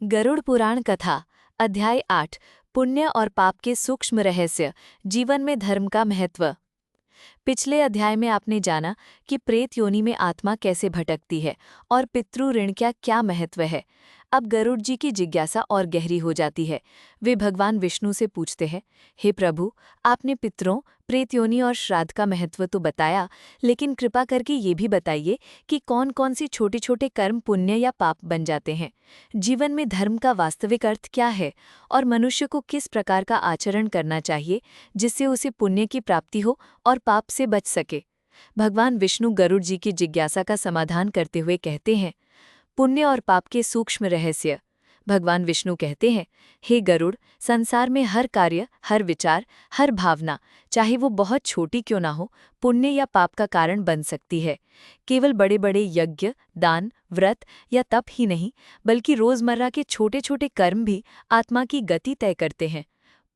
गरुड़ पुराण कथा अध्याय 8 पुण्य और पाप के सूक्ष्म रहस्य जीवन में धर्म का महत्व। पिछले अध्याय में आपने जाना कि प्रेत योनि में आत्मा कैसे भटकती है और पितृ ऋण का क्या महत्व है। अब गरुड़ जी की जिज्ञासा और गहरी हो जाती है। वे भगवान विष्णु से पूछते हैं, हे प्रभु, आपने पितरों, प्रेत योनि और श्राद्ध का महत्व तो बताया, लेकिन कृपा करके ये भी बताइए कि कौन कौन सी छोटे छोटे कर्म पुण्य या पाप बन जाते हैं। जीवन में धर्म का वास्तविक अर्थ क्या है और मनुष्य को किस प्रकार का आचरण करना चाहिए जिससे उसे पुण्य की प्राप्ति हो और पाप से बच सके। भगवान विष्णु गरुड़ जी की जिज्ञासा का समाधान करते हुए कहते हैं, पुण्य और पाप के सूक्ष्म रहस्य। भगवान विष्णु कहते हैं, हे गरुड़, संसार में हर कार्य, हर विचार, हर भावना, चाहे वो बहुत छोटी क्यों ना हो, पुण्य या पाप का कारण बन सकती है। केवल बड़े बड़े यज्ञ, दान, व्रत या तप ही नहीं, बल्कि रोजमर्रा के छोटे छोटे कर्म भी आत्मा की गति तय करते हैं।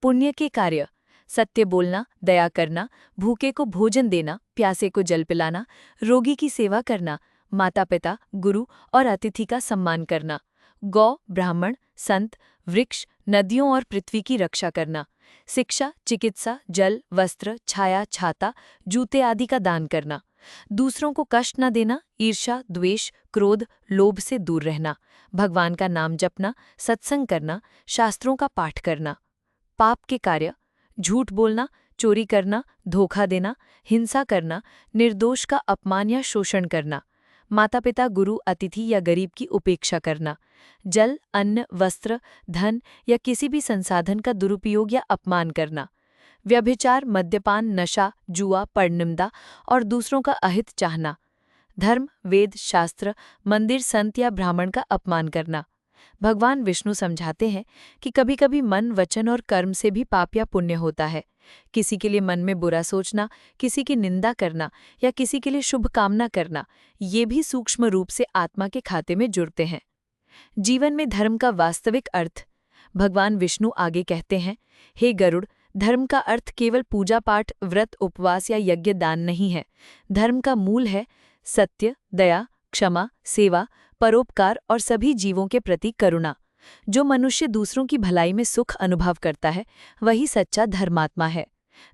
पुण्य के कार्य: सत्य बोलना, दया करना, भूखे को भोजन देना, प्यासे को जल पिलाना, रोगी की सेवा करना, माता पिता, गुरु और अतिथि का सम्मान करना, गौ, ब्राह्मण, संत, वृक्ष, नदियों और पृथ्वी की रक्षा करना, शिक्षा, चिकित्सा, जल, वस्त्र, छाया, छाता, जूते आदि का दान करना, दूसरों को कष्ट न देना, ईर्ष्या, द्वेष, क्रोध, लोभ से दूर रहना, भगवान का नाम जपना, सत्संग करना, शास्त्रों का पाठ करना। पाप के कार्य: झूठ बोलना, चोरी करना, धोखा देना, हिंसा करना, निर्दोष का अपमान या शोषण करना, माता पिता, गुरु, अतिथि या गरीब की उपेक्षा करना, जल, अन्न, वस्त्र, धन या किसी भी संसाधन का दुरुपयोग या अपमान करना, व्यभिचार, मद्यपान, नशा, जुआ, परनिंदा और दूसरों का अहित चाहना, धर्म, वेद, शास्त्र, मंदिर, संत या ब्राह्मण का अपमान करना। भगवान विष्णु समझाते हैं कि कभी कभी मन, वचन और कर्म से भी पाप या पुण्य होता है। किसी के लिए मन में बुरा सोचना, किसी की निंदा करना या किसी के लिए शुभ कामना करना, ये भी सूक्ष्म रूप से आत्मा के खाते में जुड़ते हैं। जीवन में धर्म का वास्तविक अर्थ: भगवान विष्णु आगे कहते हैं, हे गरुड़, धर्म का अर्थ केवल पूजा पाठ, व्रत, उपवास या यज्ञ दान नहीं है। धर्म का मूल है सत्य, दया, क्षमा, सेवा, परोपकार और सभी जीवों के प्रति करुणा। जो मनुष्य दूसरों की भलाई में सुख अनुभव करता है, वही सच्चा धर्मात्मा है।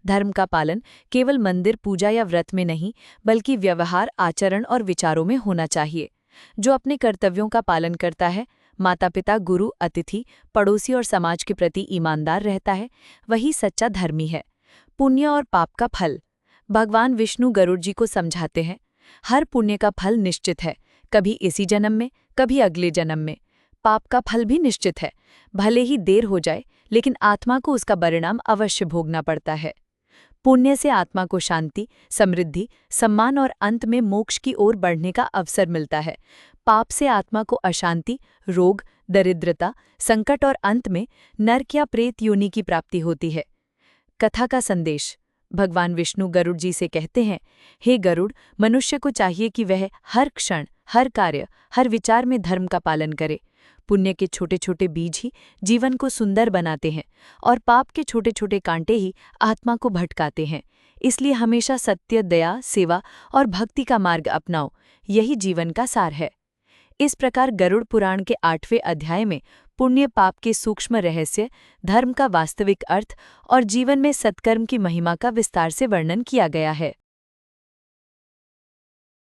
धर्म का पालन केवल मंदिर, पूजा या व्रत में नहीं, बल्कि व्यवहार, आचरण और विचारों में होना चाहिए। जो अपने कर्तव्यों का पालन करता है, माता पिता, गुरु, अतिथि, पड़ोसी और समाज के प्रति ईमानदार रहता है, वही सच्चा धर्मी है। पुण्य और पाप का फल: भगवान विष्णु गरुड़ जी को समझाते हैं, हर पुण्य का फल निश्चित है, कभी इसी जन्म में, कभी अगले जन्म में। पाप का फल भी निश्चित है, भले ही देर हो जाए, लेकिन आत्मा को उसका परिणाम अवश्य भोगना पड़ता है। पुण्य से आत्मा को शांति, समृद्धि, सम्मान और अंत में मोक्ष की ओर बढ़ने का अवसर मिलता है। पाप से आत्मा को अशांति, रोग, दरिद्रता, संकट और अंत में नरक या प्रेत योनि की प्राप्ति होती है। कथा का संदेश: भगवान विष्णु गरुड़ जी से कहते हैं, हे गरुड़, मनुष्य को चाहिए कि वह हर क्षण, हर कार्य, हर विचार में धर्म का पालन करे। पुण्य के छोटे छोटे बीज ही जीवन को सुंदर बनाते हैं और पाप के छोटे छोटे कांटे ही आत्मा को भटकाते हैं। इसलिए हमेशा सत्य, दया, सेवा और भक्ति का मार्ग अपनाओ, यही जीवन का सार है। इस प्रकार गरुड़ पुराण के 8वें अध्याय में पुण्य पाप के सूक्ष्म रहस्य, धर्म का वास्तविक अर्थ और जीवन में सत्कर्म की महिमा का विस्तार से वर्णन किया गया है।